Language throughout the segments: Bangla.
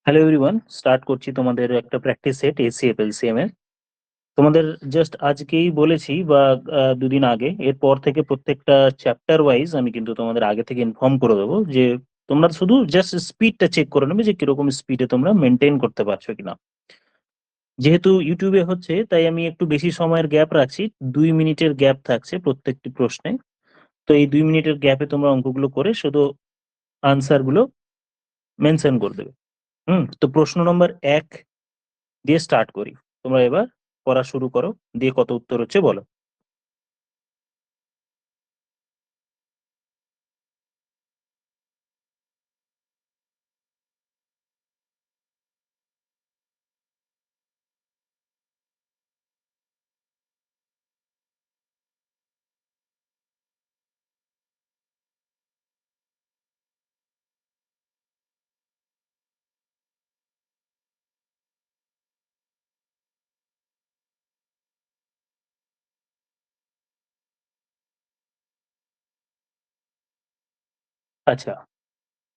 হ্যালো এভরিওয়ান, স্টার্ট করছি তোমাদের একটা প্র্যাকটিস সেট এসিএফ এলসিএম এর। তোমাদের জাস্ট আজকেই বলেছি বা দুদিন আগে, এরপর থেকে প্রত্যেকটা চ্যাপ্টার ওয়াইজ আমি কিন্তু তোমাদের আগে থেকে ইনফর্ম করে দেবো যে তোমরা শুধু জাস্ট স্পিডটা চেক করে নেবে যে কিরকম স্পিডে তোমরা মেনটেন করতে পারছো কিনা। যেহেতু ইউটিউবে হচ্ছে তাই আমি একটু বেশি সময়ের গ্যাপ রাখছি, 2 মিনিটের গ্যাপ থাকছে প্রত্যেকটি প্রশ্নে। তো এই 2 মিনিটের গ্যাপে তোমরা অঙ্কগুলো করে শুধু আনসার গুলো মেনশন করে দেবে। তো প্রশ্ন নম্বর 1 দিয়ে স্টার্ট করি। তোমরা এবার পড়া শুরু করো, দিয়ে কত উত্তর হচ্ছে বলো। আচ্ছা,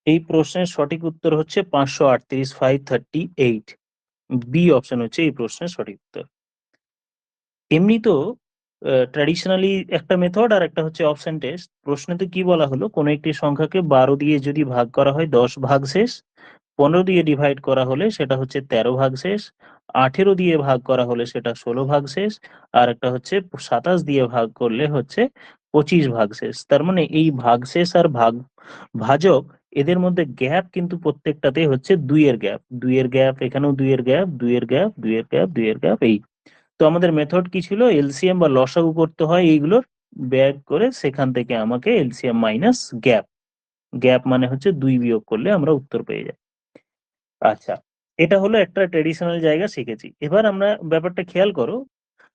এই প্রশ্নের সঠিক উত্তর হচ্ছে 538, 538। বি অপশন হচ্ছে এই প্রশ্নের সঠিক উত্তর। এমনি তো ট্র্যাডিশনালি একটা মেথড আর একটা হচ্ছে অপশন টেস্ট। প্রশ্নেতে কি বলা হলো, কোনো একটি সংখ্যাকে 12 দিয়ে যদি ভাগ করা হয় 10 ভাগ শেষ, 15 দিয়ে ডিভাইড করা হলে সেটা হচ্ছে 13 ভাগ শেষ, 18 দিয়ে ভাগ করা হলে সেটা 16 ভাগ শেষ, আর একটা হচ্ছে 27 দিয়ে ভাগ করলে হচ্ছে 25 ভাগ শেষ। তার মানে এই ভাগ শেষ আর ভাজক, এদের মধ্যে গ্যাপ কিন্তু প্রত্যেকটাতে হচ্ছে 2 এর গ্যাপ, 2 এর গ্যাপ, এখানেও 2 এর গ্যাপ, 2 এর গ্যাপ, 2 এর গ্যাপ, 2 এর গ্যাপ। এই তো আমাদের মেথড কি ছিল, এলসিএম বা লসাগু করতে হয় এইগুলোর, ব্যাক করে সেখান থেকে আমাকে এলসিএম মাইনাস গ্যাপ, গ্যাপ মানে হচ্ছে 2 বিয়োগ করলে আমরা উত্তর পেয়ে যাই। আচ্ছা, এটা হলো একটা ট্রেডিশনাল জায়গা শিখেছি। এবার আমরা ব্যাপারটা খেয়াল করো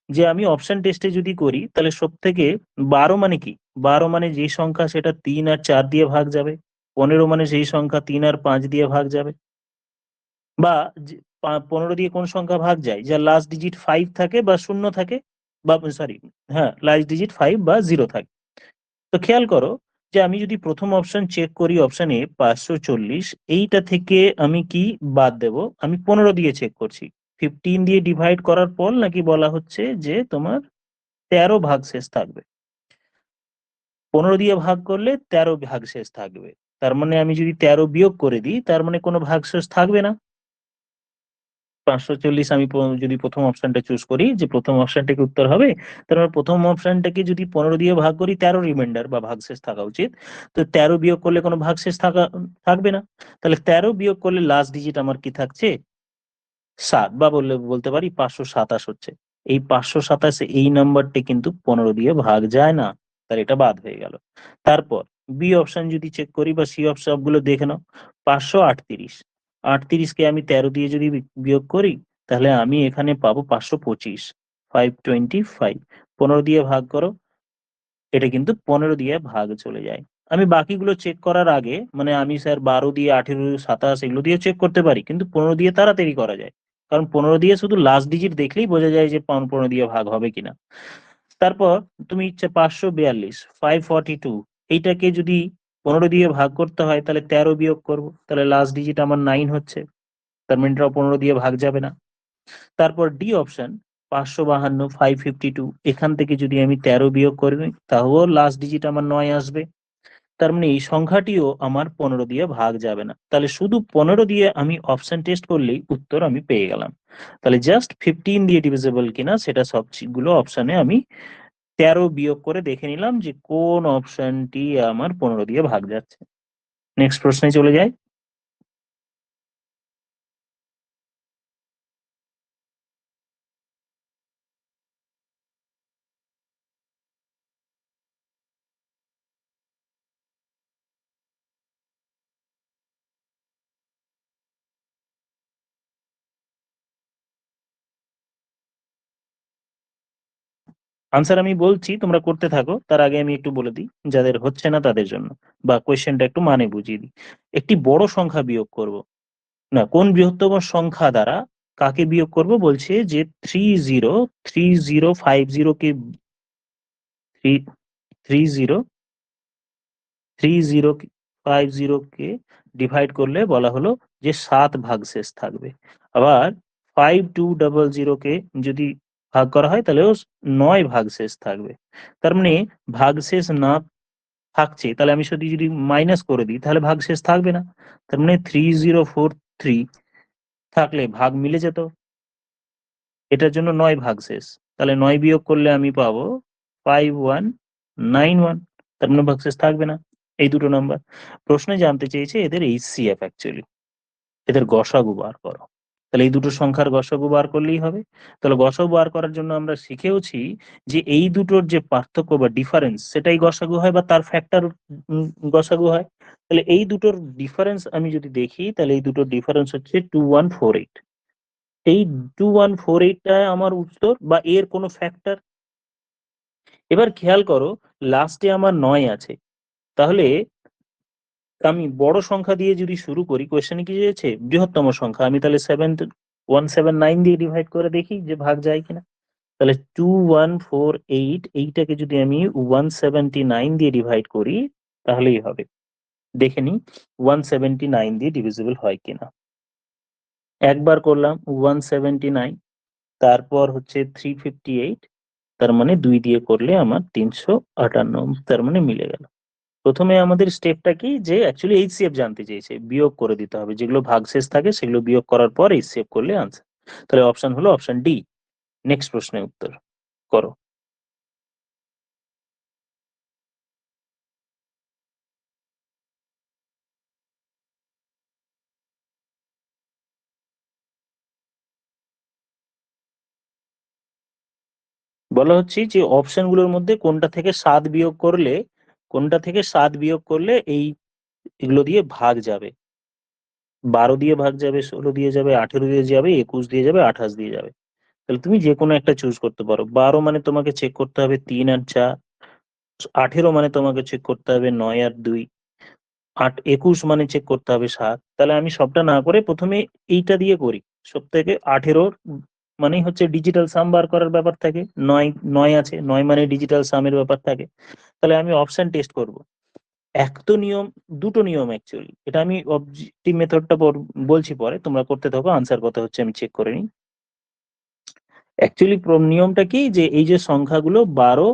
যে আমি অপশন টেস্টে যদি করি তাহলে সব থেকে 12 মানে কি, 12 মানে যেই সংখ্যা সেটা 3 আর 4 দিয়ে ভাগ যাবে, 15 মানে সেই সংখ্যা 3 আর 5 দিয়ে ভাগ যাবে, বা 15 দিয়ে কোন সংখ্যা ভাগ যায়, যার লাস্ট ডিজিট 5 থাকে বা শূন্য থাকে, বা সরি, হ্যাঁ, লাস্ট ডিজিট 5 বা 0 থাকে। তো খেয়াল করো যে আমি যদি প্রথম অপশন চেক করি, অপশন এ 540, এইটা থেকে আমি কি বাদ দেব, আমি 15 দিয়ে চেক করছি। 15 দিয়ে ডিভাইড করার পর নাকি বলা হচ্ছে যে তোমার 13 ভাগ শেষ থাকবে, 15 দিয়ে ভাগ করলে 13 ভাগ শেষ থাকবে। তার মানে আমি যদি 13 বিয়োগ করে দিই তার মানে কোনো ভাগ শেষ থাকবে না। 540 আমি যদি প্রথম অপশনটা চুজ করি যে প্রথম অপশনটা কি উত্তর হবে, তার মানে প্রথম অপশনটাকে যদি 15 দিয়ে ভাগ করি 13 রিমাইন্ডার বা ভাগশেষ থাকা উচিত। তো 13 বিয়োগ করলে কোনো ভাগশেষ থাকবে না। তাহলে 13 বিয়োগ করলে লাস্ট ডিজিট আমার কি থাকছে, 7, বা বলতে পারি 527 হচ্ছে। এই 527, এই নাম্বারটি কিন্তু 15 দিয়ে ভাগ যায় না, তাহলে এটা বাদ হয়ে গেল। তারপর বি অপশন যদি চেক করি বা সি অপশন গুলো দেখে নাও, 538, 38 কে আমি 13 দিয়ে যদি বিয়োগ করি তাহলে আমি এখানে পাবো 525, 525। 15 দিয়ে ভাগ করো, এটা কিন্তু 15 দিয়ে ভাগ চলে যায়। আমি বাকিগুলো চেক করার আগে, মানে আমি স্যার 12 দিয়ে, 18, 27 এগুলো দিয়ে চেক করতে পারি, কিন্তু 15 দিয়ে তাড়াতাড়ি করা যায়, কারণ 15 দিয়ে শুধু লাস্ট ডিজিট দেখলেই বোঝা যায় যে 15 দিয়ে ভাগ হবে কিনা। তারপর তুমি ইচ্ছে 542, 542, এইটাকে যদি 15 দিয়ে ভাগ করতে হয় তাহলে 13 বিয়োগ করব, তাহলে লাস্ট ডিজিট আমার 9 হচ্ছে, তার মানে এটাও 15 দিয়ে ভাগ যাবে না। তারপর ডি অপশন 552, 552, এখান থেকে যদি আমি 13 বিয়োগ করি তাহলেও লাস্ট ডিজিট আমার 9 আসবে, তার মানে এই সংখ্যাটিও আমার 15 দিয়ে ভাগ যাবে না। তাহলে শুধু 15 দিয়ে আমি অপশন টেস্ট করলেই উত্তর আমি পেয়ে গেলাম। তাহলে জাস্ট 15 দিয়ে ডিভিজিবল কিনা সেটা সবগুলো অপশনে আমি 13 বিয়োগ করে দেখে নিলাম যে কোন অপশনটি আমার 15 দিয়ে ভাগ যাচ্ছে। নেক্সট প্রশ্নে চলে যাই। আনসার আমি বলছি, তোমরা করতে থাকো, তার আগে আমি একটু বলে দিই যাদের হচ্ছে না তাদের জন্য, বা কোয়েশ্চেনটা একটু মানে বুঝিয়ে দিই। একটি বড় সংখ্যা বিয়োগ করব, না, কোন বৃহত্তম সংখ্যা দ্বারা কাকে বিয়োগ করব বলছে যে 30, 3050 কে, 30, 3050 কে ডিভাইড করলে বলা হলো যে 7 ভাগশেষ থাকবে। আবার 5200 কে যদি ভাগ করা হয় তাহলেও 9 ভাগশেষ থাকবে। তার মানে ভাগশেষ না থাকছে, তাহলে আমি যদি মাইনাস করে দিই তাহলে ভাগশেষ থাকবে না। তার মানে 3043 থাকলে ভাগ মিলে যেত, এটার জন্য 9 ভাগশেষ। তাহলে 9 বিয়োগ করলে আমি পাবো 5191, তার মানে ভাগশেষ থাকবে না। এই দুটো নাম্বার প্রশ্নে জানতে চেয়েছে এদের এইচসিএফ, অ্যাকচুয়ালি এদের গসাগু বার করো। তাহলে এই দুটো সংখ্যার গসাগু বার করলেই হবে। তাহলে গসাগু বার করার জন্য আমরা শিখেওছি যে এই দুটোর যে পার্থক্য বা ডিফারেন্স সেটাই গসাগু হয় বা তার ফ্যাক্টর গসাগু হয়। তাহলে এই দুটোর ডিফারেন্স আমি যদি দেখি তাহলে এই দুটোর ডিফারেন্স হচ্ছে 2148। এই 2148টা আমার উত্তর বা এর কোনো ফ্যাক্টর। এবার খেয়াল করো লাস্টে আমার 9 আছে, তাহলে আমি বড় সংখ্যা দিয়ে যদি শুরু করি, কোয়েশ্চেনে কি চেয়েছে বৃহত্তম সংখ্যা, আমি তাহলে 7179 দিয়ে ডিভাইড করে দেখি যে ভাগ যায় কিনা। তাহলে 2148 এইটাকে যদি আমি 179 দিয়ে ডিভাইড করি তাহলেই হবে। দেখে নি 179 দিয়ে ডিভিজিবল হয় কিনা। একবার করলাম 179, তারপর হচ্ছে 358, তার মানে 2 দিয়ে করলে আমার 358, তার মানে মিলে গেল। প্রথমে আমাদের স্টেপটা কি, যে অ্যাকচুয়ালি এইচসিএফ জানতে চেয়েছে, বিয়োগ করে দিতে হবে, যেগুলো ভাগশেষ থাকে সেগুলো বিয়োগ করার পর এইচসিএফ করলে আনসার। তাহলে অপশন হলো অপশন ডি। নেক্সট প্রশ্নের উত্তর করো। বলা হচ্ছে যে অপশনগুলোর মধ্যে কোনটা থেকে 7 বিয়োগ করলে এই এগুলো দিয়ে ভাগ যাবে। 12 দিয়ে ভাগ যাবে, 16 দিয়ে যাবে, 18 দিয়ে যাবে, 21 দিয়ে যাবে, 28 দিয়ে যাবে। তাহলে তুমি যে কোনো একটা চুজ করতে পারো। 12 মানে তোমাকে চেক করতে হবে 3 আর 4, 18 মানে তোমাকে চেক করতে হবে 9 আর 2, 21 মানে চেক করতে হবে 7। তাহলে আমি সবটা না করে প্রথমে এইটা দিয়ে করি। সব থেকে 18 মানেই হচ্ছে ডিজিটাল সাম বার করার ব্যাপার থাকে, 9 9 আছে, 9 মানে ডিজিটাল সামের ব্যাপার থাকে। তাহলে আমি অপশন টেস্ট করব। এক তো নিয়ম, দুটো নিয়ম অ্যাকচুয়ালি, এটা আমি অবজেক্টিভ মেথডটা বলছি পরে, তোমরা করতে থাকো, আনসার কত হচ্ছে আমি চেক করে নিই। অ্যাকচুয়ালি নিয়মটা কি, যে এই যে সংখ্যাগুলো 12,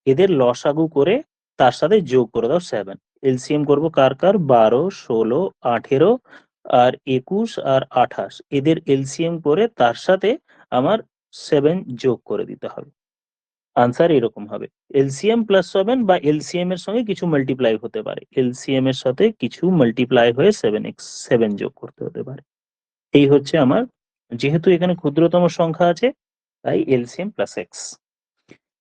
এদের লসাগু করে তার সাথে যোগ করে দাও 7। এলসিএম করবো কার কার, 12, 16, 18 আর 21 আর 28, এদের এলসিএম করে তার সাথে আমার 7 যোগ করে দিতে হবে। আনসার এরকম হবে এলসিএম প্লাস 7, বা এলসিএম এর সঙ্গে কিছু মাল্টিপ্লাই হতে পারে, এলসিএম এর সাথে কিছু মাল্টিপ্লাই হয়ে 7 যোগ করতে হতে পারে। এই হচ্ছে আমার, যেহেতু এখানে ক্ষুদ্রতম সংখ্যা আছে তাই এলসিএম প্লাস এক্স।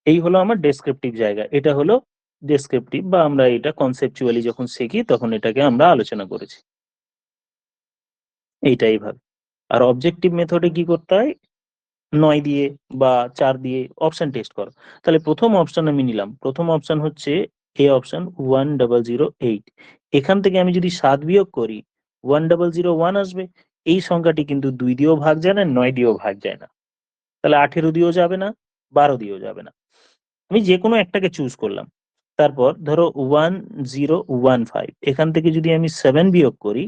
এই হলো আমার ডেসক্রিপটিভ জায়গা, এটা হলো ডেসক্রিপটিভ, বা আমরা এটা কনসেপচুয়ালি যখন শিখি তখন এটাকে আমরা আলোচনা করেছি এইটাই ভাবে। আর অবজেক্টিভ মেথডে কি করতে হয়, 9 দিয়ে বা 4 দিয়ে অপশন টেস্ট করো। তাহলে প্রথম অপশন আমি নিলাম, প্রথম অপশন হচ্ছে এ অপশন 1008। এখান থেকে আমি যদি 7 বিয়োগ করি 1001 আসবে। এই সংখ্যাটি কিন্তু 2 দিয়েও ভাগ যায় না, 9 দিয়েও ভাগ যায় না, তাহলে 18 দিয়েও যাবে না, 12 দিয়েও যাবে না। আমি যে কোনো একটাকে চুজ করলাম। তারপর ধরো 1015, এখান থেকে যদি আমি 7 বিয়োগ করি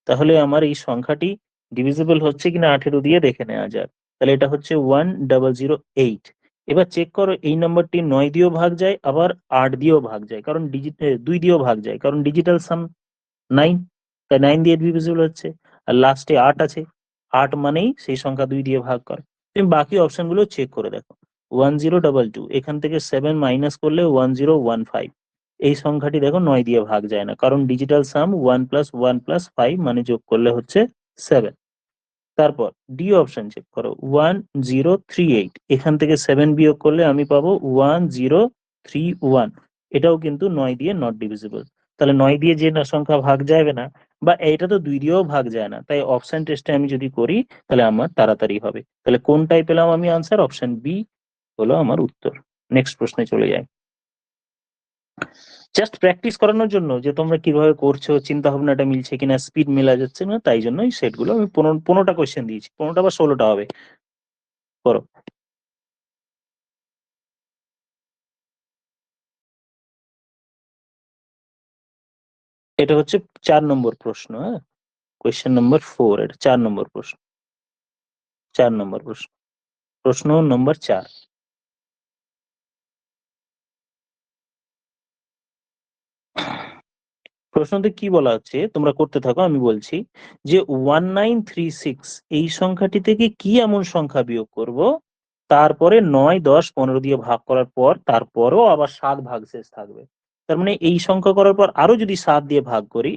তাহলে আমার এই সংখ্যাটি ডিভিজিবল হচ্ছে কিনা 18 দিয়ে দেখে নেওয়া যাক। তাহলে এটা হচ্ছে 1008। এবার চেক করো এই নাম্বারটি 9 দিয়েও ভাগ যায়, আবার 8 দিয়েও ভাগ যায়, কারণ 2 দিয়েও ভাগ যায়, কারণ ডিজিটাল সাম 9, তাই 9 দিয়ে ডিভিজিবল হচ্ছে। আর লাস্টে 8 আছে, 8 মানেই সেই সংখ্যা 2 দিয়ে ভাগ করে। তুমি বাকি অপশন গুলো চেক করে দেখো। 1022, এখান থেকে 7 মাইনাস করলে 1015, এই সংখ্যাটি দেখো 9 দিয়ে ভাগ যায় না, কারণ ডিজিটাল সাম 1 প্লাস 1 প্লাস 5 মানে যোগ করলে হচ্ছে 7। তারপর ডি অপশন চেক করো 1038, এখান থেকে 7 বিয়োগ করলে আমি পাবো 1031, এটাও কিন্তু 9 দিয়ে নট ডিভিজিবল। তাহলে 9 দিয়ে যে সংখ্যা ভাগ যাবে না, বা এটা তো 2 দিয়েও ভাগ যায় না, তাই অপশন টেস্টে আমি যদি করি তাহলে আমার তাড়াতাড়ি হবে। তাহলে কোনটাই পেলাম আমি আনসার, অপশন বি হলো আমার উত্তর। নেক্সট প্রশ্নে চলে যাই। জাস্ট প্র্যাকটিস করানোর জন্য যে তোমরা কিভাবে করছো, চিন্তা ভাবনাটা মিলছে কিনা, স্পিড মেলা যাচ্ছে না, তাই জন্যই সেটগুলো আমি 15টা কোয়েশ্চেন দিয়েছি, 15টা বা 16টা হবে। করো। এটা হচ্ছে 4 নম্বর প্রশ্ন। হ্যাঁ, কোয়েশ্চেন নম্বর 4, এটা 4 নম্বর প্রশ্ন। 4 নম্বর প্রশ্ন, প্রশ্ন নম্বর 4। প্রশ্নতে কি বলা হচ্ছে তোমরা করতে থাকো, আমি বলছি যে 1936 এই সংখ্যাটি থেকে কি এমন সংখ্যা বিয়োগ করব তারপরে 9, 10, 15 দিয়ে ভাগ করার পর তারপরও আবার 7 ভাগশেষ থাকবে। তার মানে এই সংখ্যা করার পর আরো যদি 7 দিয়ে ভাগ করি,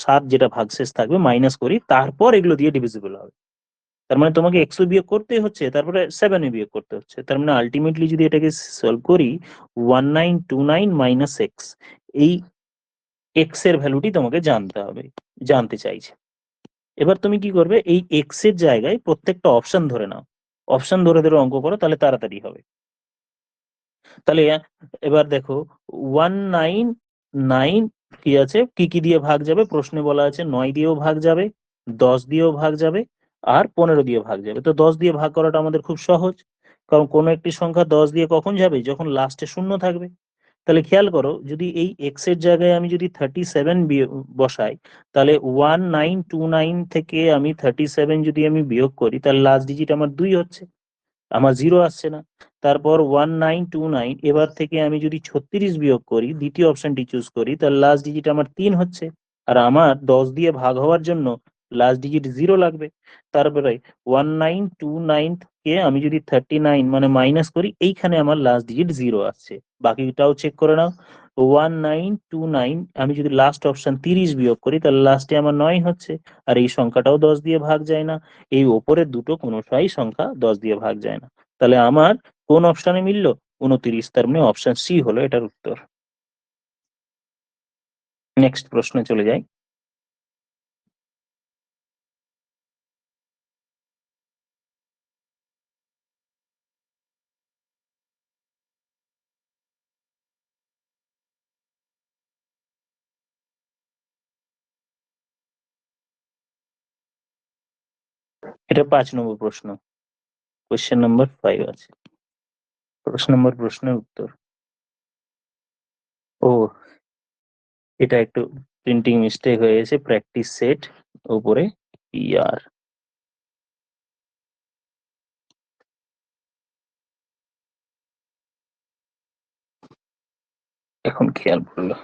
7 যেটা ভাগশেষ থাকবে মাইনাস করি, তারপর এগুলো দিয়ে ডিভিজিবল হবে। তার মানে তোমাকে এক্স বিয়োগ করতে হচ্ছে, তারপরে 7 বিয়োগ করতে হচ্ছে। তার মানে আলটিমেটলি যদি এটাকে সলভ করি, 1929 মাইনাস এক্স, এই এক্স এর ভ্যালুটি তোমাকে জানতে হবে, জানতে চাইছে। এবার তুমি কি করবে, এই এক্স এর জায়গায় প্রত্যেকটা অপশন ধরে নাও, অপশন ধরে ধরে অঙ্ক করো, তাহলে তাড়াতাড়ি হবে। তাহলে এবার দেখো 199 কি আছে, কি কি দিয়ে ভাগ যাবে, প্রশ্নে বলা আছে 9 দিয়েও ভাগ যাবে, 10 দিয়েও ভাগ যাবে, আর 15 দিয়ে ভাগ যাবে। তো 10 দিয়ে ভাগ করাটা আমাদের খুব সহজ, কারণ কোনো একটি সংখ্যা 10 দিয়ে কখন যাবে, যখন লাস্টে শূন্য থাকবে। তাহলে খেয়াল করো, যদি এই এক্স এর জায়গায় আমি যদি 37 বসাই, তাহলে 1929 থেকে আমি 37 যদি আমি বিয়োগ করি, তাহলে লাস্ট ডিজিট আমার 2 হচ্ছে, আমার 0 আসছে না। তারপর 1929 এবার থেকে আমি যদি 36 বিয়োগ করি, দ্বিতীয় অপশনটি চুজ করি, তাহলে লাস্ট ডিজিট আমার 3 হচ্ছে, আর আমার 10 দিয়ে ভাগ হওয়ার জন্য লাস্ট ডিজিট 0 লাগবে। তারপরে 1929 কে আমি যদি 39 মানে মাইনাস করি, এইখানে আমার লাস্ট ডিজিট 0 আসছে। বাকিটাও চেক করে নাও, 1929 আমি যদি লাস্ট অপশন 30 বিয়োগ করি, তাহলে লাস্টে আমার 9 হচ্ছে, আর এই সংখ্যাটাও 10 দিয়ে ভাগ যায় না। এই ওপরের দুটো কোনোটাই সংখ্যা 10 দিয়ে ভাগ যায় না। তাহলে আমার কোন অপশনে মিললো, 29। তার মানে অপশন সি হলো এটার উত্তর। নেক্সট প্রশ্নে চলে যাই। এটা 5 নম্বর প্রশ্ন, কোয়েশ্চেন নাম্বার 5 আছে। প্রশ্ন নম্বর প্রশ্নের উত্তর, ও এটা একটু প্রিন্টিং মিস্টেক হয়ে গেছে, প্র্যাকটিস সেট উপরে ইয়ার, এখন খেয়াল পড়লো।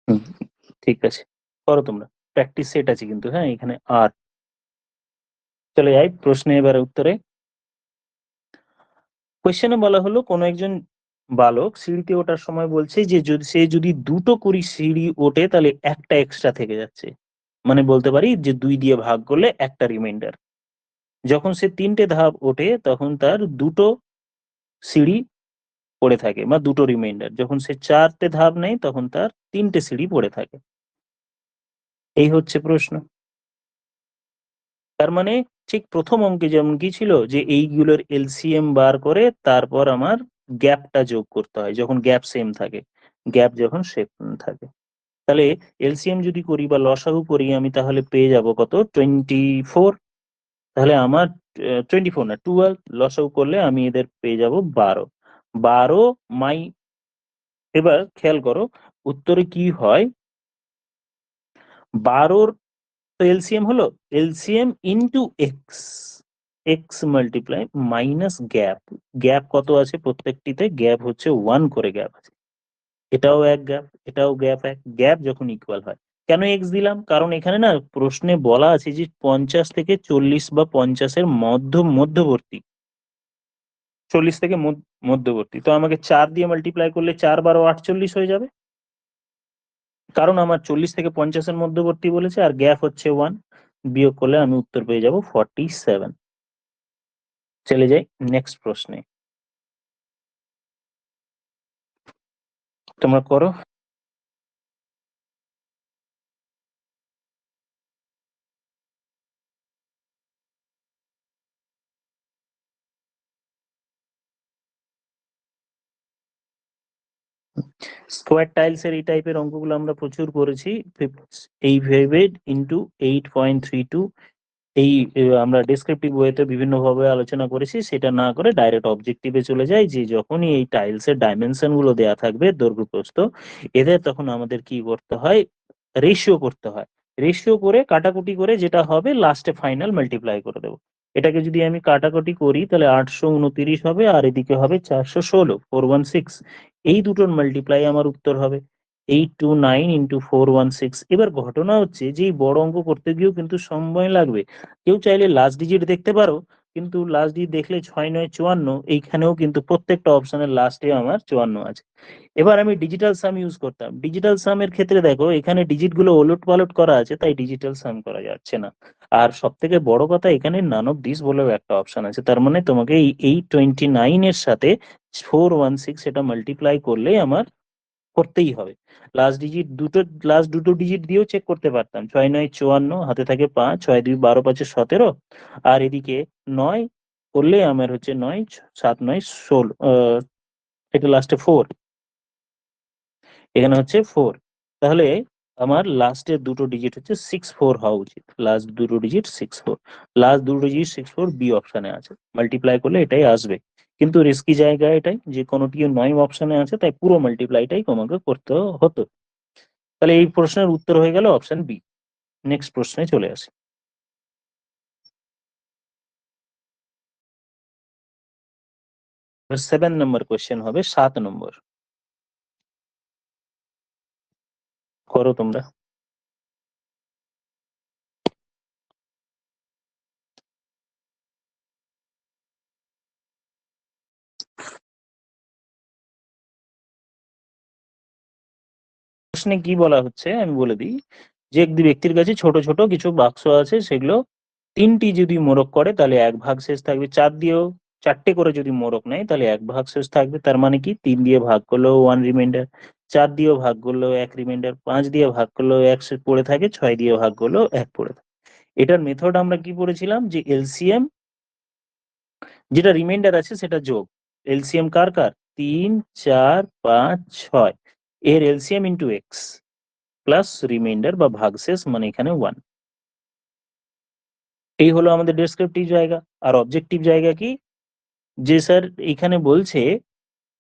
হুম, ঠিক আছে, করো তোমরা, প্র্যাকটিস সেট আছে কিন্তু, হ্যাঁ এখানে আর। চলে যাই প্রশ্নে, এবারে উত্তরে। কোয়েশ্চেনে বলা হলো কোনো একজন বালক সিঁড়িতে ওঠার সময় বলছে যে যদি সে যদি 2টো করে সিঁড়ি ওঠে তাহলে একটা এক্সট্রা থেকে যাচ্ছে, মানে বলতে পারি যে 2 দিয়ে ভাগ করলে একটা রিমাইন্ডার। যখন সে 3টে ধাপ ওঠে তখন তার 2টো সিঁড়ি পড়ে থাকে বা 2টো রিমাইন্ডার, যখন সে 4টে ধাপ নেয় তখন তার 3টে সিঁড়ি পড়ে থাকে। এই হচ্ছে প্রশ্ন। তার মানে ঠিক প্রথম অঙ্কে যেমন কি ছিল যে এইগুলোর এলসিএম বার করে তারপর আমার গ্যাপটা যোগ করতে হয়, যখন গ্যাপ সেম থাকে, গ্যাপ যখন সেম থাকে। তাহলে এলসিএম যদি করি বা লসাগু করি আমি, তাহলে পেয়ে যাব কত, 24। তাহলে আমার 24 না 12, লসাগু করলে আমি এদের পেয়ে যাব 12। 12 মাই, এবার খেয়াল করো উত্তরে কি হয়, 12 তো এলসিএম হলো, LCM into x, x multiply minus gap, gap কত আছে প্রত্যেকটিতে, গ্যাপ হচ্ছে 1 করে গ্যাপ আছে, এটাও এক গ্যাপ, এটাও গ্যাপ এক, গ্যাপ যখন ইকুয়াল হয়। কেন এক্স দিলাম, কারণ এখানে না প্রশ্নে বলা আছে যে 50 থেকে 40 বা 50-এর মধ্যবর্তী, 40 থেকে মধ্যবর্তী, তো আমাকে 4 দিয়ে মাল্টিপ্লাই করলে 4 × 12 = 48 হয়ে যাবে, কারণ আমার 40 থেকে 50-এর মধ্যবর্তী বলেছে, আর গ্যাপ হচ্ছে 1, বিয়োগ করলে আমি উত্তর পেয়ে যাব 47। চলে যাই নেক্সট প্রশ্নে, তোমরা করো। স্কোয়ার টাইলস এর এই টাইপের অঙ্কগুলো আমরা প্রচুর করেছি, 8 ইন্টু 8.32 এই আমরা ডেসক্রিপটিভ ওয়েতে বিভিন্নভাবে আলোচনা করেছি, সেটা না করে ডাইরেক্ট অবজেক্টিভে চলে যাই যে যখনই এই টাইলসের ডাইমেনশন গুলো দেয়া থাকবে দৈর্ঘ্য প্রস্থ, এদের তখন আমাদের কি করতে হয়, রেশিও করতে হয়। রেশিও করে কাটাকুটি করে যেটা হবে লাস্টে ফাইনাল মাল্টিপ্লাই করে দেবো। এটাকে যদি আমি কাটাকুটি করি তাহলে 829 হবে আর এদিকে হবে 416 416। এই দুটোর মাল্টিপ্লাই আমার উত্তর হবে 829 ইন্টু 416। এবার ঘটনা হচ্ছে যে এই বড় অঙ্ক করতে গিয়েও কিন্তু সময় লাগবে। কেউ চাইলে লাস্ট ডিজিট দেখতে পারো, কিন্তু লাস্ট ডিজিট দেখলে 6 9 54, এইখানেও কিন্তু প্রত্যেকটা অপশনের লাস্টে আমার 54 আছে। এবার আমি ডিজিটাল সাম ইউজ করতাম। ডিজিটাল সামের ক্ষেত্রে দেখো এখানে ডিজিট গুলো ওলট পালট করা আছে, তাই ডিজিটাল সাম করা যাচ্ছে না। আর সব থেকে বড় কথা এখানে নান অফ দিস বলেও একটা অপশন আছে, তার মানে তোমাকে এই 829 এর সাথে 416 এটা মাল্টিপ্লাই করলে আমার করতেই হবে। লাস্ট দুটো ডিজিট দিয়েও চেক করতে পারতাম, 6 9 54, হাতে থাকে 5, 6 2 12 5 17, আর এদিকে 9 করলে আমার হচ্ছে 9 7 9 16, এটা লাস্টে 4, এখানে হচ্ছে 4। তাহলে আমার লাস্টের দুটো ডিজিট হচ্ছে 64 হওয়া উচিত, লাস্ট দুটো ডিজিট 64, লাস্ট দুটো ডিজিট 64 বি অপশনে আছে, মাল্টিপ্লাই করলে এটাই আসবে। কিন্তু রিস্কি জায়গা এটাই যে কোনোটিও নয় অপশনে আছে, তাই পুরো মাল্টিপ্লাইটাই তোমাকে করতে হতো। তাহলে এই প্রশ্নের উত্তর হয়ে গেল অপশন বি। নেক্সট প্রশ্নে চলে আসি। 7 নম্বর কোয়েশ্চেন হবে, 7 নম্বর করো তোমরা। প্রশ্নে কি বলা হচ্ছে আমি বলে দিই, যে একটি ব্যক্তির কাছে ছোট ছোট কিছু বাক্স আছে, সেগুলো 3টি যদি মোড়ক করে তাহলে 1 ভাগ শেষ থাকবে, 4 দিয়েও 4টে করে যদি মোড়ক নেয় তাহলে 1 ভাগ শেষ থাকবে। তার মানে কি 3 দিয়ে ভাগ করলেও 1 রিমাইন্ডার, 4 দিয়েও ভাগ করলেও 1 রিমাইন্ডার, 5 দিয়ে ভাগ করলেও 1 পড়ে থাকে, 6 দিয়ে ভাগ করলেও 1 পড়ে থাকে। এটার মেথড আমরা কি পড়েছিলাম, যে এলসিএম, যেটা রিমাইন্ডার আছে সেটা যোগ। এলসিএম কার কার, 3 4 5 6, এর LCM into x plus reminder বা ভাগশেষ, মানে এখানে 1। এই হলো আমাদের ডেসক্রিপটিভ জায়গা। আর অবজেক্টিভ জায়গা কি, যে স্যার এখানে বলছে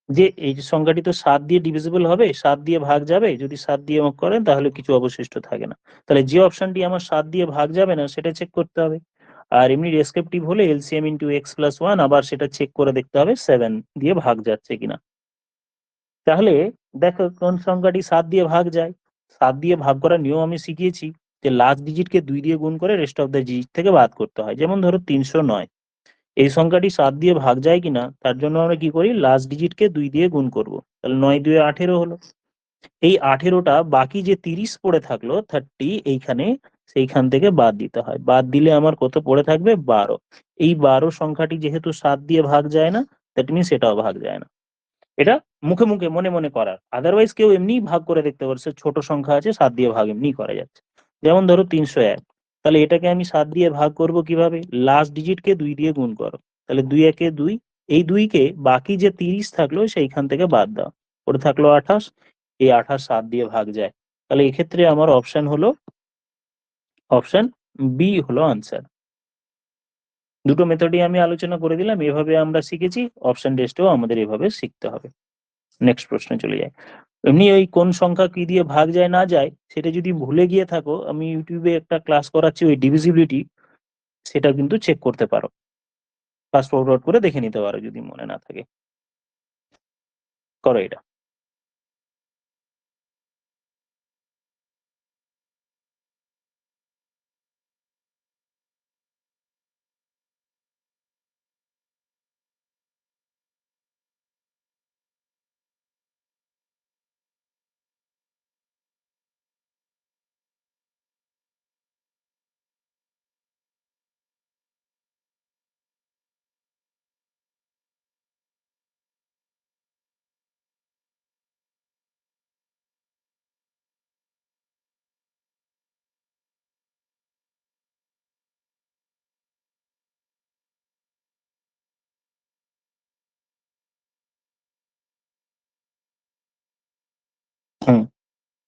যে এই যে সংখ্যাটি তো 7 দিয়ে ডিভিজিবল হবে, 7 দিয়ে ভাগ যাবে, যদি 7 দিয়ে ভাগ করেন তাহলে কিছু অবশিষ্ট থাকে না। তাহলে যে অপশনটি আমার 7 দিয়ে ভাগ যাবে না সেটা চেক করতে হবে। আর এমনি ডেসক্রিপটিভ হলে এলসিএম ইন্টু এক্স প্লাস 1, আবার সেটা চেক করে দেখতে হবে 7 দিয়ে ভাগ যাচ্ছে কিনা। তাহলে দেখো কোন সংখ্যাটি 7 দিয়ে ভাগ যায়। 7 দিয়ে ভাগ করার নিয়ম আমি শিখিয়েছি, যে লাস্ট ডিজিটকে 2 দিয়ে গুণ করে রেস্ট অফ দ্য ডিজিট থেকে বাদ করতে হয়। যেমন ধরো 309, এই সংখ্যাটি 7 দিয়ে ভাগ যায় কিনা তার জন্য আমরা কি করি, লাস্ট ডিজিটকে 2 দিয়ে গুণ করব, তাহলে 9 2 18 হলো। এই 18টা বাকি যে 30 পড়ে থাকলো 30, এইখানে সেইখান থেকে বাদ দিতে হয়, বাদ দিলে আমার কত পড়ে থাকবে, 12। এই 12 সংখ্যাটি যেহেতু 7 দিয়ে ভাগ যায় না, দ্যাট মিনস এটাও ভাগ যায় না। এটা মুখে মুখে মনে মনে করার, আদারওয়াইজ কেউ এমনি ভাগ করে দেখতে পারছে, ছোট সংখ্যা আছে 7 দিয়ে ভাগ এমনি করা যাচ্ছে। যেমন ধরো 301, তাহলে এটাকে আমি 7 দিয়ে ভাগ করব কিভাবে, লাস্ট ডিজিটকে 2 দিয়ে গুণ করো, তাহলে 2 একে 2, এই 2কে বাকি যে 30 থাকলো সেইখান থেকে বাদ দাও, ওটা থাকলো 28, এই 28 7 দিয়ে ভাগ যায়। তাহলে এক্ষেত্রে আমার অপশন হলো অপশন বি হলো আনসার। দুটো মেথডই আমি আলোচনা করে দিলাম, এভাবে আমরা শিখেছি, অপশন টেস্টেও আমাদের এভাবে শিখতে হবে। নেক্সট প্রশ্নে চলে যাই। এমনি ওই কোন সংখ্যা কি দিয়ে ভাগ যায় না যায় সেটা যদি ভুলে গিয়ে থাকো, আমি ইউটিউবে একটা ক্লাস করাচ্ছি ওই ডিভিজিবিলিটি, সেটা কিন্তু চেক করতে পারো, ফাস্ট ফরওয়ার্ড করে দেখে নিতে পারো যদি মনে না থাকে। করো এটা।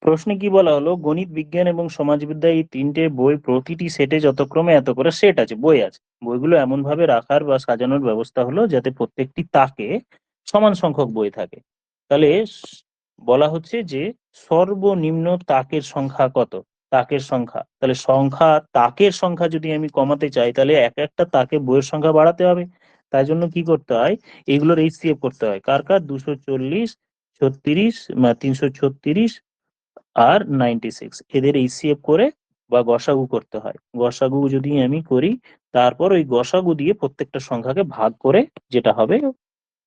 প্রশ্নে কি বলা হলো, গণিত, বিজ্ঞান এবং সমাজবিদ্যা এই তিনটে বই প্রতিটি সেটে যথাক্রমে এত করে সেট আছে, বই আছে। বইগুলো এমন ভাবে রাখার বা সাজানোর ব্যবস্থা হলো যাতে প্রত্যেকটি তাকে সমান সংখ্যক বই থাকে। তাহলে বলা হচ্ছে যে সর্বনিম্ন তাকের সংখ্যা কত? তাকের সংখ্যা, তাহলে তাকের সংখ্যা যদি আমি কমাতে চাই তাহলে এক একটা তাকে বইয়ের সংখ্যা বাড়াতে হবে। তাই জন্য কি করতে হয়, এগুলোর HCF করতে হয়। কার কার? 240, 36, 336 আর 96, এদের HCF করে বা গসাগু করতে হয়। গসাগু যদি আমি করি, তারপর ওই গসাগু দিয়ে প্রত্যেকটা সংখ্যাকে ভাগ করে যেটা হবে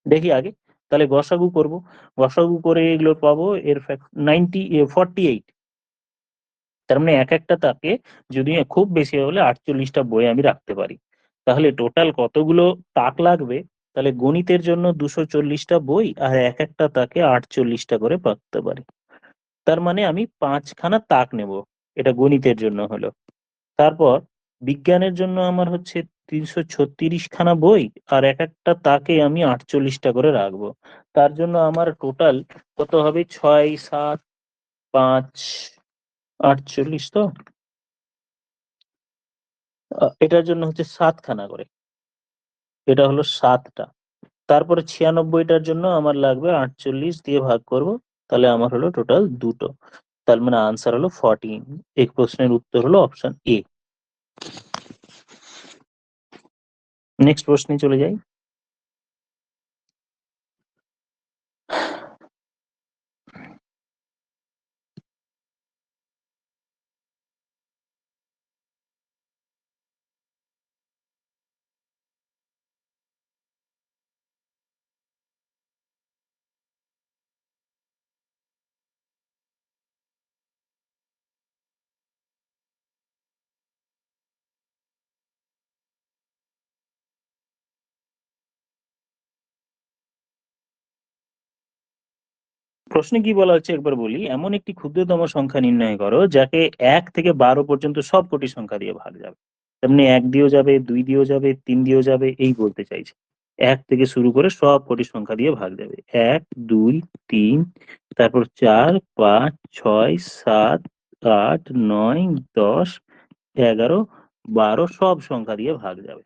দেখি আগে। তাহলে গসাগু করব, গসাগু করে এগুলো পাবো, এর 48। তার মানে এক একটা তাকে যদি খুব বেশি হলে 48টা বই আমি রাখতে পারি। তাহলে টোটাল কতগুলো তাক লাগবে? তাহলে গণিতের জন্য 240টা বই আর এক একটা তাকে 48টা করে রাখতে পারি। তার মানে আমি 5 খানা তাক নেব। এটা গণিতের জন্য হলো। তারপর বিজ্ঞানের জন্য আমার হচ্ছে 336 খানা বই আর এক একটা তাকে আমি 48টা করে রাখবো। তার জন্য আমার টোটাল কত হবে? 6, 7, 5, 48 তো? এটার জন্য হচ্ছে 7 খানা করে। এটা হলো 7টা। তারপরে 96টার জন্য আমার লাগবে 48 দিয়ে ভাগ করব। তাহলে আমার হলো টোটাল 2টো। তার মানে আনসার হলো 14। এই প্রশ্নের উত্তর হলো অপশন এ। নেক্সট প্রশ্নে চলে যাই। প্রশ্নে কি বলা হচ্ছে একবার বলি, এমন একটি ক্ষুদ্রতম সংখ্যা নির্ণয় করো যাকে 1 থেকে 12 পর্যন্ত সব কটি সংখ্যা দিয়ে ভাগ যাবে। তেমনি 1 দিয়েও যাবে, 2 দিয়েও যাবে, 3 দিয়েও যাবে, এই বলতে চাইছে। 1 থেকে শুরু করে সব কটি সংখ্যা দিয়ে ভাগ যাবে। 1, 2, 3, তারপর 4, 5, 6, 7, 8, 9, 10, 11, 12 সব সংখ্যা দিয়ে ভাগ যাবে।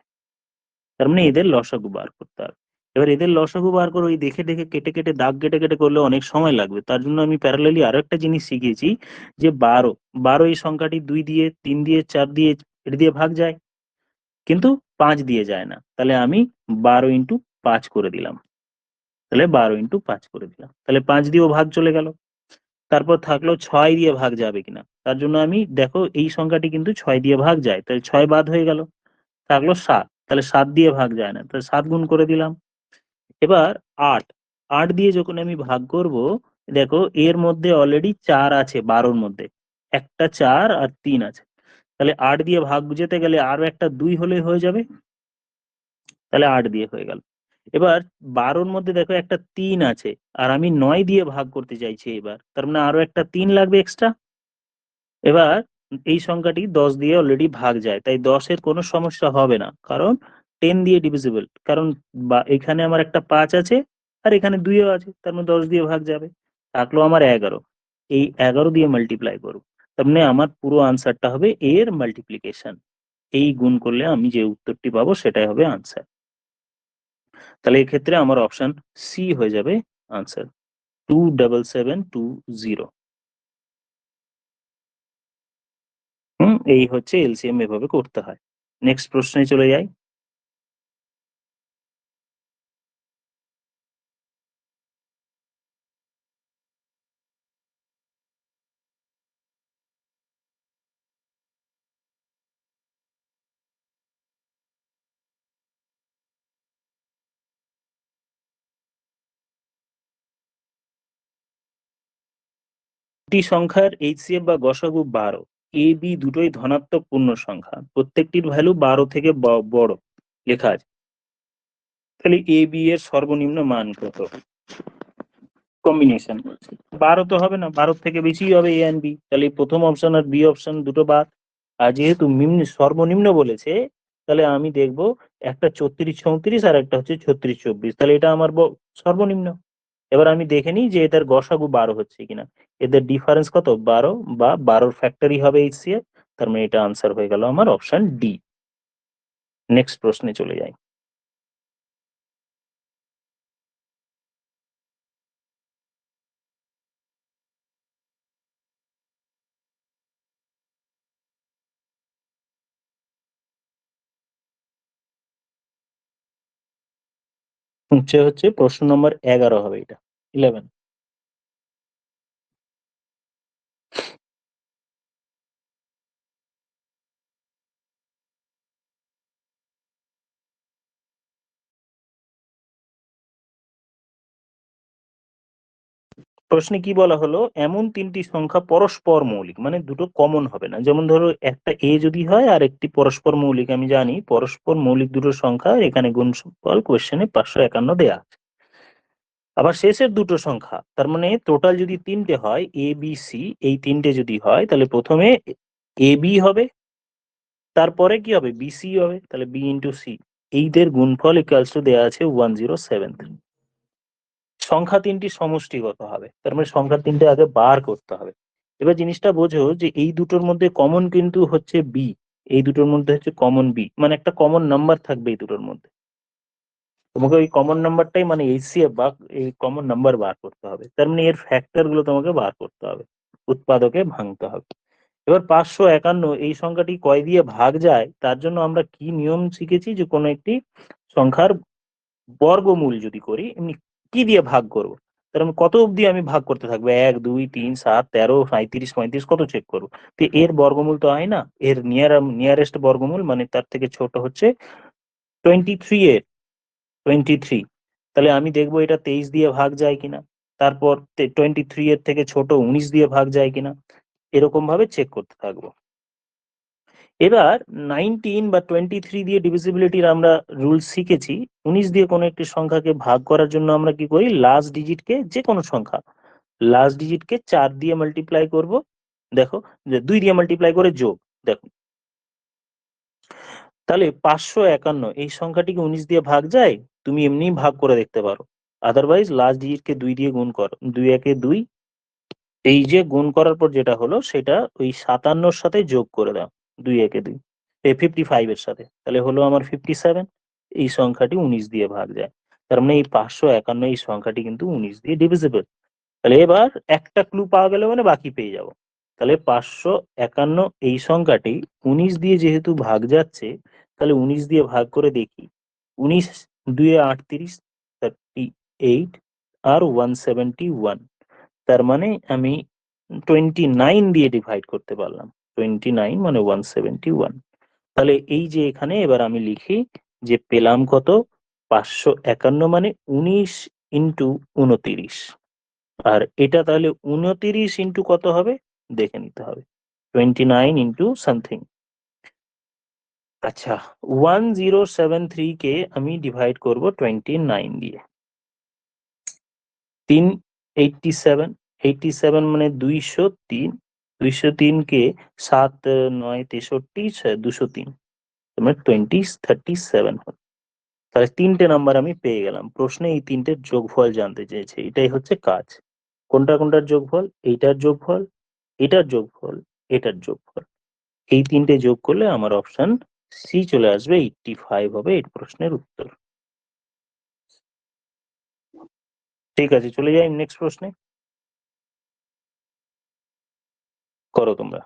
তার মানে এদের লসাগু বার করতে হবে। এবার এদের লসাগু বার করে ওই দেখে দেখে কেটে কেটে দাগ কেটে কেটে করলে অনেক সময় লাগবে। তার জন্য আমি প্যারালালি আরো একটা জিনিস শিখেছি, যে 12 এই সংখ্যাটি 2 দিয়ে, 3 দিয়ে, 4 দিয়ে, এটা দিয়ে ভাগ যায়, কিন্তু 5 দিয়ে যায় না। তাহলে আমি 12 ইন্টু 5 করে দিলাম। তাহলে 12 ইন্টু 5 করে দিলাম, তাহলে 5 দিয়েও ভাগ চলে গেল। তারপর থাকলো 6 দিয়ে ভাগ যাবে কিনা, তার জন্য আমি দেখো এই সংখ্যাটি কিন্তু 6 দিয়ে ভাগ যায়, তাহলে 6 বাদ হয়ে গেল, থাকলো 7। তাহলে 7 দিয়ে ভাগ যায় না, তাহলে 7 গুণ করে দিলাম। এবার 8, 8 দিয়ে যখন আমি ভাগ করব, দেখো এর মধ্যে অলরেডি 4 আছে 12র মধ্যে। একটা 4 আর 3 আছে। তাহলে 8 দিয়ে ভাগ যেতে গেলে আরো একটা 2 হলেই হয়ে যাবে। তাহলে 8 দিয়ে হয়ে গেল। এবার 12র মধ্যে দেখো একটা 3 আছে আর আমি 9 দিয়ে ভাগ করতে চাইছি এবার। তার মানে আরো একটা 3 লাগবে এক্সট্রা। এবার এই সংখ্যাটি 10 দিয়ে অলরেডি ভাগ যায়, তাই 10 এর কোনো সমস্যা হবে না, কারণ 10 দিয়ে ডিভিজিবল। কারণ বা এখানে আমার একটা 5 আছে আর এখানে 2 ও আছে, তার মানে 10 দিয়ে ভাগ যাবে। থাকলো আমার 11। এই 11 দিয়ে মাল্টিপ্লাই করব। তার মানে আমার পুরো আনসারটা হবে এর মাল্টিপ্লিকেশন। এই গুণ করলে আমি যে উত্তরটি পাবো সেটাই হবে আনসার। তাহলে এক্ষেত্রে আমার অপশন সি হয়ে যাবে আনসার, 27720। এই হচ্ছে এলসিএম, এভাবে করতে হয়। নেক্সট প্রশ্নে চলে যাই। দুটি সংখ্যার HCF বা গসাগু 12, এ বি দুটোই ধনাত্মক পূর্ণ সংখ্যা, প্রত্যেকটির ভ্যালু 12 থেকে বড় লেখা আছে। তাহলে এ বি এর সর্বনিম্ন মান কত? কম্বিনেশন বলছে 12 তো হবে না, 12 থেকে বেশি হবে এ এন্ড বি, তাহলে প্রথম অপশন আর বি অপশন দুটো বাদ। আর যেহেতু সর্বনিম্ন বলেছে, তাহলে আমি দেখব একটা 34 34 আর একটা হচ্ছে 36 24, তাহলে এটা আমার সর্বনিম্ন। এবার আমি দেখে নিই যে এদের গসাগু 12 হচ্ছে কিনা। এদের ডিফারেন্স কত? 12, বা 12 ফ্যাক্টরি হবে HCF। তার মানে এটা আনসার হয়ে গেল আমার অপশন ডি। নেক্সট প্রশ্নে চলে যাই। হচ্ছে প্রশ্ন নম্বর 11 হবে, এটা 11। প্রশ্নে কি বলা হলো, এমন তিনটি সংখ্যা পরস্পর মৌলিক, মানে দুটো কমন হবে না। যেমন ধরো একটা এ যদি হয় আর একটি পরস্পর মৌলিক, আমি জানি পরস্পর মৌলিক দুটো সংখ্যা, এখানে গুণফল কোশ্চেনে 551 দেয়া আছে। আবার শেষের দুটো সংখ্যা, তার মানে টোটাল যদি তিনটে হয় এ বি সি, এই তিনটে যদি হয় তাহলে প্রথমে এ বি হবে, তারপরে কি হবে বি সি হবে, তাহলে বি ইন্টু সি, এইদের গুণফল ইকুয়ালস টু দেওয়া আছে 1073। সংখ্যা তিনটি সমষ্টিগত হবে, তার মানে সংখ্যা তিনটে আগে বার করতে হবে। এবার জিনিসটা বোঝো যে এই দুটোর মধ্যে কমন কিন্তু হচ্ছে বি, এই দুটোর মধ্যে হচ্ছে কমন বি, মানে একটা কমন নাম্বার থাকবে এই দুটোর মধ্যে। তোমাকে ওই কমন নাম্বারটাই মানে এইচসিএফ বা এই কমন নাম্বার বার করতে হবে, তার মানে এর ফ্যাক্টর গুলো তোমাকে বার করতে হবে, উৎপাদকে ভাঙতে হবে। এবার 551 এই সংখ্যাটি কয় দিয়ে ভাগ যায়, তার জন্য আমরা কি নিয়ম শিখেছি, যে কোনো একটি সংখ্যার বর্গমূল যদি করি, এমনি কি দিয়ে ভাগ করব, তার মানে কত অবধি আমি ভাগ করতে থাকবো, 1 2 3 7 13 37 35 কত চেক করবো। তো এর বর্গমূল তো হয় না, এর নিয়ারেস্ট বর্গমূল মানে তার থেকে ছোট হচ্ছে 23 এর 23। তাহলে আমি দেখবো এটা 23 দিয়ে ভাগ যায় কিনা, তারপর 23 এর থেকে ছোট 19 দিয়ে ভাগ যায় কিনা, এরকম ভাবে চেক করতে থাকবো। এবার 19 বা 23 দিয়ে ডিভিজিবিলিটির আমরা রুল শিখেছি। 19 দিয়ে কোনো একটি সংখ্যাকে ভাগ করার জন্য আমরা কি করি, লাস্ট ডিজিটকে, যে কোনো সংখ্যা লাস্ট ডিজিটকে 4 দিয়ে মাল্টিপ্লাই করব। দেখো, যে 2 দিয়ে মাল্টিপ্লাই করে যোগ, দেখো তাহলে 551 এই সংখ্যাটিকে 19 দিয়ে ভাগ যায়, তুমি এমনি ভাগ করে দেখতে পারো। আদারওয়াইজ লাস্ট ডিজিটকে 2 দিয়ে গুণ করো, 2 একে 2, এই যে গুণ করার পর যেটা হলো সেটা ওই 57-র সাথে যোগ করে দাও, 2 একে 2, 55 এর সাথে, তাহলে হলো আমার 57। এই সংখ্যাটি 19 দিয়ে ভাগ যায়, তার মানে এই 551 এই সংখ্যাটি কিন্তু 19 দিয়ে ডিভিজিবল। তাহলে এবার একটা ক্লু পাওয়া গেল, মানে বাকি পেয়ে যাব। তাহলে 551 এই সংখ্যাটি 19 দিয়ে যেহেতু ভাগ যাচ্ছে, তাহলে 19 দিয়ে ভাগ করে দেখি, 19 2 এ 38, 38 আর 171, তার মানে আমি 29 দিয়ে ডিভাইড করতে পারলাম, 29 মানে 171। তাহলে এই যে এখানে এবার আমি লিখি যে পেলাম কত, 551 মানে 19 ইন্টু 29, আর এটা তাহলে 29 ইন্টু কত হবে দেখে নিতে হবে, 29 ইন্টু সামথিং। আচ্ছা, 1073 কে আমি ডিভাইড করব 29 দিয়ে, 387, 87 মানে 203, 203 কে 7 9 63 203, মানে 37 হবে। তাহলে তিনটে নাম্বার আমি পেয়ে গেলাম। প্রশ্নে এই তিনটের যোগফল জানতে চেয়েছে, এটাই হচ্ছে কাজ। কোনটা কোনটার যোগফল, এইটার যোগফল, এটার যোগফল, এটার যোগফল, এই তিনটে যোগ করলে আমার অপশন সি চলে আসবে, 85 হবে এই প্রশ্নের উত্তর। ঠিক আছে, চলে যাই নেক্সট প্রশ্নে, করো তোমরা।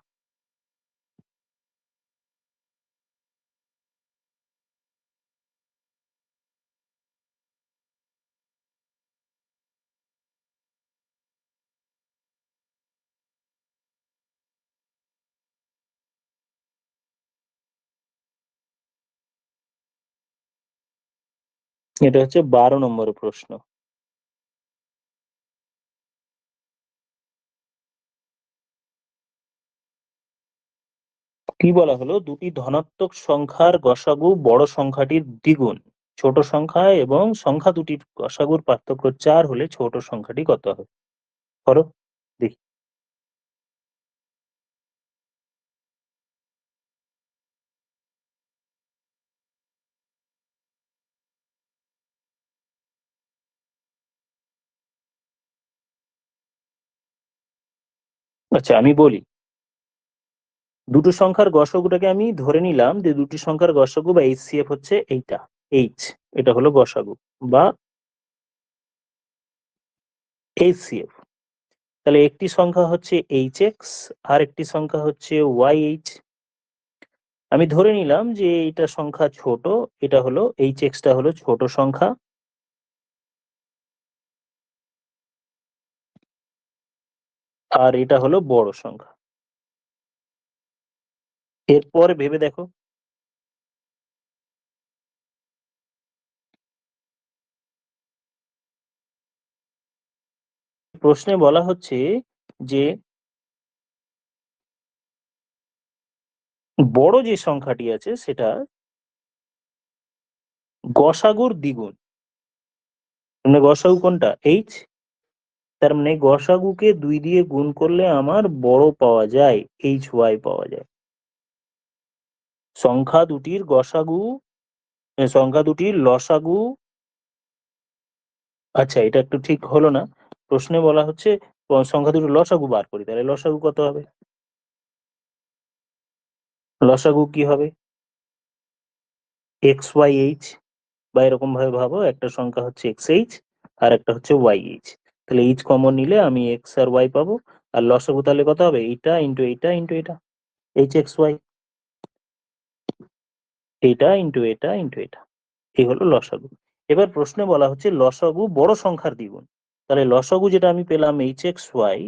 এটা হচ্ছে 12 নম্বর প্রশ্ন। কি বলা হলো, দুটি ধনাত্মক সংখ্যার গসাগু বড় সংখ্যাটির দ্বিগুণ, ছোট সংখ্যা এবং সংখ্যা দুটির গসাগুর পার্থক্য 4 হলে ছোট সংখ্যাটি কত হবে, করো দেখি। আচ্ছা আমি বলি, দুটো সংখ্যার গসাগুটাকে আমি ধরে নিলাম যে দুটি সংখ্যার গসাগু বা এইচসিএফ হচ্ছে এইটা, এইচ, এটা হলো গসাগু বা এইচসিএফ। তাহলে একটি সংখ্যা হচ্ছে এইচ এক্স আর একটি সংখ্যা হচ্ছে ওয়াই এইচ। আমি ধরে নিলাম যে এটা সংখ্যা ছোট, এটা হলো এইচ এক্সটা হলো ছোট সংখ্যা, আর এটা হলো বড় সংখ্যা। এরপরে ভেবে দেখো, প্রশ্নে বলা হচ্ছে যে বড় যে সংখ্যাটি আছে সেটা গসাগুর দ্বিগুণ। মানে গসাগু কোনটা? এইচ। তার মানে গসাগুকে 2 দিয়ে গুণ করলে আমার বড় পাওয়া যায়, এইচ ওয়াই পাওয়া যায়। সংখ্যা দুটির গসাগু, সংখ্যা দুটির লসাগু। আচ্ছা এটা একটু ঠিক হলো না, প্রশ্নে বলা হচ্ছে সংখ্যা দুটির লসাগু বার করি, তাহলে লসাগু কত হবে? লসাগু কি হবে? এক্স ওয়াই এইচ, বা এরকম ভাবে ভাবো, একটা সংখ্যা হচ্ছে এক্স এইচ আর একটা হচ্ছে ওয়াই এইচ। তাহলে এইচ কমন নিলে আমি এক্স আর ওয়াই পাবো, আর লসাগু তাহলে কত হবে? এইটা ইন্টু এইটা ইন্টু এটা, এইচ এক্স ওয়াই, এইটা ইন্টু এটা ইন্টু এটা, এই হলো লসাগু। এবার প্রশ্নে বলা হচ্ছে লসাগু বড় সংখ্যার দ্বিগুণ। তাহলে লসাগু যেটা আমি পেলাম এইচ এক্স ওয়াই,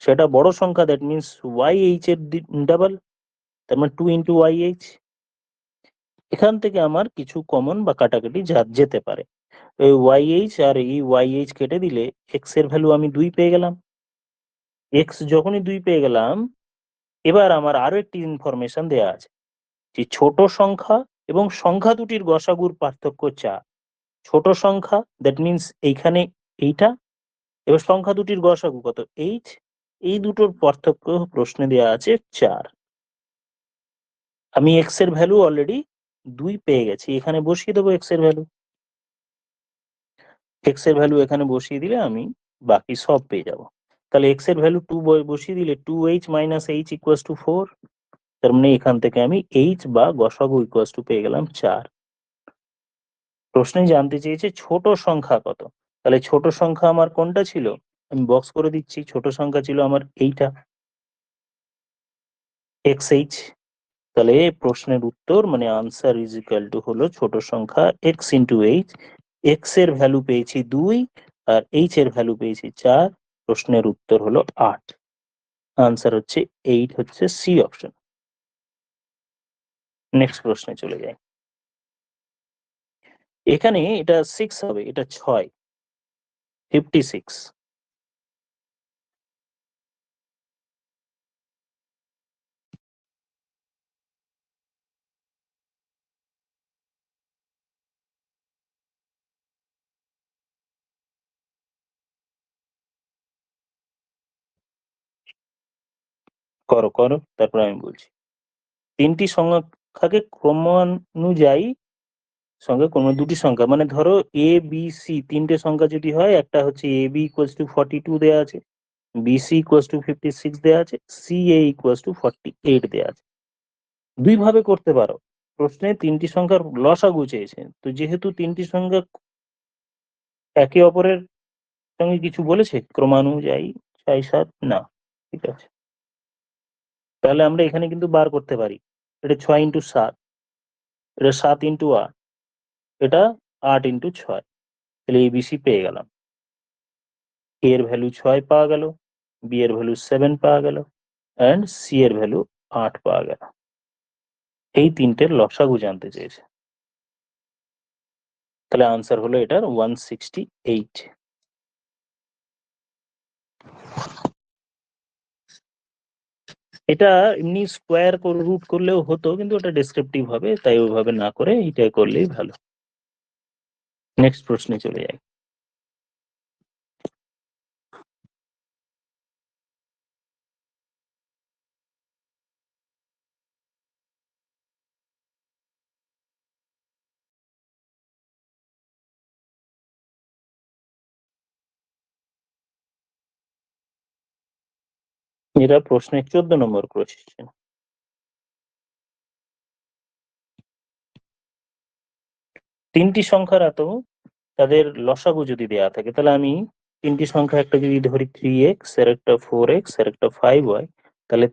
সেটা বড় সংখ্যা, দ্যাট মিনস ওয়াই এইচ এর ডাবল, তার মানে 2 ইন্টু ওয়াই এইচ। এখান থেকে আমার কিছু কমন বা কাটাকাটি যেতে পারে। এই ওয়াই এইচ আর এই ওয়াই এইচ কেটে দিলে এক্স এর ভ্যালু আমি 2 পেয়ে গেলাম। এক্স যখনই 2 পেয়ে গেলাম, এবার আমার আরো একটি ইনফরমেশন দেয়া আছে যে ছোট সংখ্যা এবং সংখ্যা দুটির গসাগুর পার্থক্য 4। ছোট সংখ্যা দ্যাট মিনস এইখানে এইটা, এবার সংখ্যা দুটির গসাগু কত? এইচ। এই দুটোর পার্থক্য প্রশ্নে দেয়া আছে 4। আমি এক্স এর ভ্যালু অলরেডি 2 পেয়ে গেছি, এখানে বসিয়ে দেবো এক্স এর ভ্যালু। এক্স এর ভ্যালু এখানে বসিয়ে দিলে আমি বাকি সব পেয়ে যাব। তাহলে এক্স এর ভ্যালু 2 বসিয়ে দিলে 2h minus H equals to 4। তার মানে এখান থেকে আমি এইচ বা গসাগু ইকুয়ালস টু পেয়ে গেলাম 4। প্রশ্নে জানতে চেয়েছে ছোট সংখ্যা কত। তাহলে ছোট সংখ্যা আমার কোনটা ছিল? আমি বক্স করে দিচ্ছি, ছোট সংখ্যা ছিল আমার এইটা, এক্স এইচ। তাহলে প্রশ্নের উত্তর মানে আনসার ইজ ইকুয়াল টু হলো ছোট সংখ্যা এক্স ইন্টু এইচ। এক্স এর ভ্যালু পেয়েছি 2 আর এইচ এর ভ্যালু পেয়েছি 4। প্রশ্নের উত্তর হলো 8। আনসার হচ্ছে 8, হচ্ছে সি অপশন। নেক্সট প্রশ্নে চলে যাই। এখানে এটা 6 হবে, এটা 6, 56। করো করো, তারপর আমি বলছি। তিনটি সংখ্যাকে ক্রমানুযায়ী সংখ্যা, কোনো দুটি সংখ্যা মানে ধরো এ বি সি তিনটে সংখ্যা যদি হয়, একটা হচ্ছে এ বি ইকুয়ালস টু 42 দেওয়া আছে, বিসি ইকুয়ালস টু 56 দেওয়া আছে, সিএ ইকুয়ালস টু 48 দেওয়া আছে। দুই ভাবে করতে পারো। প্রশ্নে তিনটি সংখ্যার লসাগু চেয়েছে, তো যেহেতু তিনটি সংখ্যা একে অপরের সঙ্গে কিছু বলেছে ক্রমানুযায়ী 6 7, না, ঠিক আছে, তাহলে আমরা এখানে কিন্তু বার করতে পারি। এটা 6 ইন্টু 7, এটা 7 ইন্টু 8, এটা 8 ইন্টু 6। তাহলে এবিসি পেয়ে গেলাম। এ এর ভ্যালু 6 পাওয়া গেল, বি এর ভ্যালু 7 পাওয়া গেল, অ্যান্ড সি এর ভ্যালু 8 পাওয়া গেল। এই তিনটের লসাগু জানতে চেয়েছে। তাহলে আনসার হলো এটার 168। এটা এমনি স্কোয়ার করে রুট করলেও হতো, কিন্তু ওটা ডেসক্রিপটিভ হবে, তাই ওইভাবে না করে এইটাই করলেই ভালো। নেক্সট প্রশ্নে চলে যাই। এটা প্রশ্নের 14 নম্বর কোয়েশ্চেন। তিনটি সংখ্যার এত তাদের লসাগু যদি দেয়া থাকে, তাহলে আমি তিনটি সংখ্যা একটা যদি ধরি 3x, আর একটা 4x, আর একটা 5y, তাহলে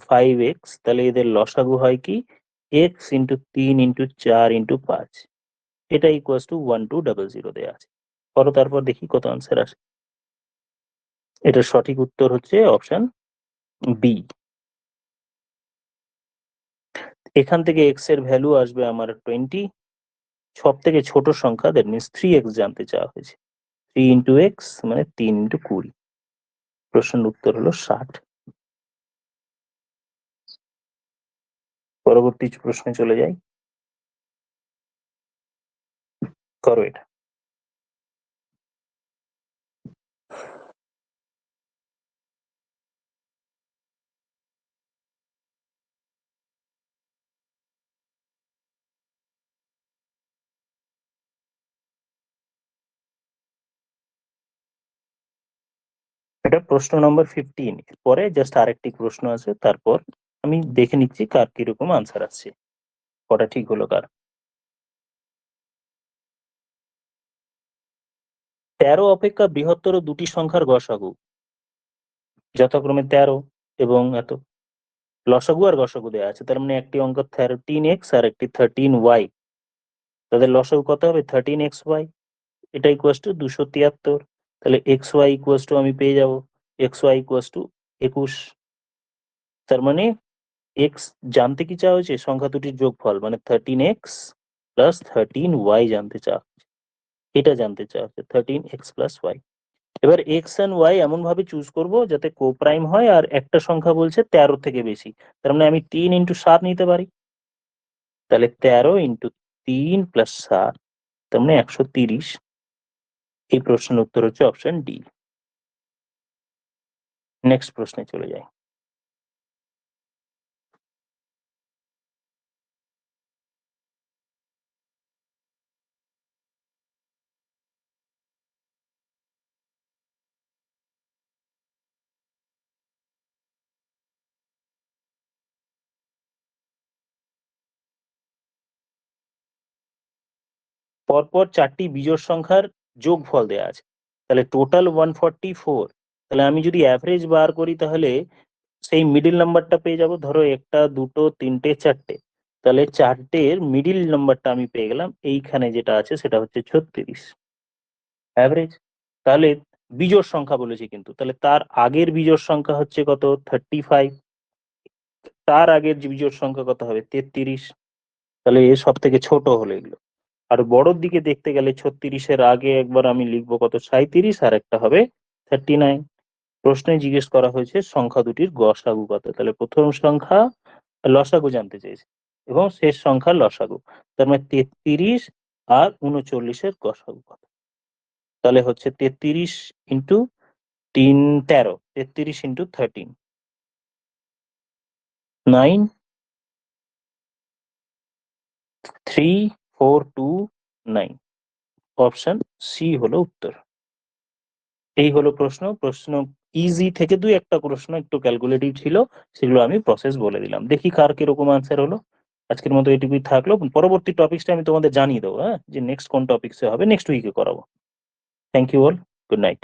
5x, তাহলে এদের লসাগু হয় কি x ইন্টু 3 ইন্টু 4 ইন্টু 5, এটা ইকুয়ালস টু 1200 দেয়া আছে। করো, তারপর দেখি কত আনসার আসে। এটার সঠিক উত্তর হচ্ছে অপশন বি। এখান থেকে x এর ভ্যালু আসবে আমার 20, সব থেকে ছোট সংখ্যা দ্যাট মিনস 3x জানতে চাওয়া হয়েছে। 3 ইন্টু এক্স মানে 3 ইন্টু 20। প্রশ্নের উত্তর হলো 60। পরবর্তী প্রশ্নে চলে যাই, করো এটা। এটা প্রশ্ন নম্বর 15। পরে জাস্ট আরেকটি প্রশ্ন আছে, তারপর আমি দেখে নিচ্ছি কার কিরকম আনসার আসছে, কটা ঠিক হলো কার। 13 অপেক্ষা বৃহত্তর দুটি সংখ্যার গসাগু যথাক্রমে 13 এবং এত। লসাগু আর গসাগু দেওয়া আছে, তার মানে একটি অঙ্ক 13x আর একটি 13y, তাদের লসাগু কত হবে 13xy, এটা ইকুয়াস টু 273। তাহলে xy ইকুয়াস টু আমি পেয়ে যাব xy ইকুয়াস টু 21। তার মানে এক্স জানতে কি চাওয়া হয়েছে, সংখ্যা দুটির যোগফল, মানে 13x প্লাস 13y জানতে চাওয়া হয়েছে। এটা জানতে চাওয়া হচ্ছে 13x প্লাস y। এবার এক্স এন্ড ওয়াই এমন ভাবে চুজ করব যাতে কোপ্রাইম হয়, আর একটা সংখ্যা বলছে 13 থেকে বেশি, তার মানে আমি 3 ইন্টু 7 নিতে পারি। তাহলে 13 ইন্টু 3 প্লাস 7, তার মানে 130। এই প্রশ্নের উত্তর হচ্ছে অপশন ডি। নেক্সট প্রশ্নে চলে যাই। পরপর 4টি বিজোড় সংখ্যার যোগফল দেয়া আছে, তাহলে টোটাল 144। তাহলে আমি যদি অ্যাভারেজ বার করি তাহলে সেই মিডিল নাম্বারটা পেয়ে যাব। ধরো একটা, দুটো, তিনটে, চারটে, তাহলে চারটের মিডিল নাম্বারটা আমি পেয়ে গেলাম, এইখানে যেটা আছে সেটা হচ্ছে 36 অ্যাভারেজ। তাহলে বিজোড় সংখ্যা বলেছি কিন্তু, তাহলে তার আগের বিজোড় সংখ্যা হচ্ছে কত 35, তার আগের যে বিজোড় সংখ্যা কত হবে 33, তাহলে এ সব থেকে ছোট হলো এগুলো। আর বড়র দিকে দেখতে গেলে 36-এর আগে একবার আমি লিখবো কত 37, আর একটা হবে 39। প্রশ্নে জিজ্ঞেস করা হয়েছে সংখ্যা দুটির গসাগু কত, তাহলে প্রথম সংখ্যা লসাগু জানতে চেয়েছে এবং শেষ সংখ্যা লসাগু, তার মানে 33 আর 39-এর গসাগু কত। তাহলে হচ্ছে 33 ইন্টু 3 13, 33 ইন্টু 13 9 3 4 2 9, অপশন সি হলো উত্তর। এই হলো প্রশ্ন ইজি থেকে দুই একটা প্রশ্ন একটু ক্যালকুলেটিভ ছিল, সেগুলো আমি প্রসেস বলে দিলাম। দেখি কার কিরকম আনসার হলো। আজকের মতো এটুকুই থাকলো, পরবর্তী টপিকসটা আমি তোমাদের জানিয়ে দেবো, হ্যাঁ, যে নেক্সট কোন টপিকসে হবে, নেক্সট উইকে করাবো। Thank you all, good night.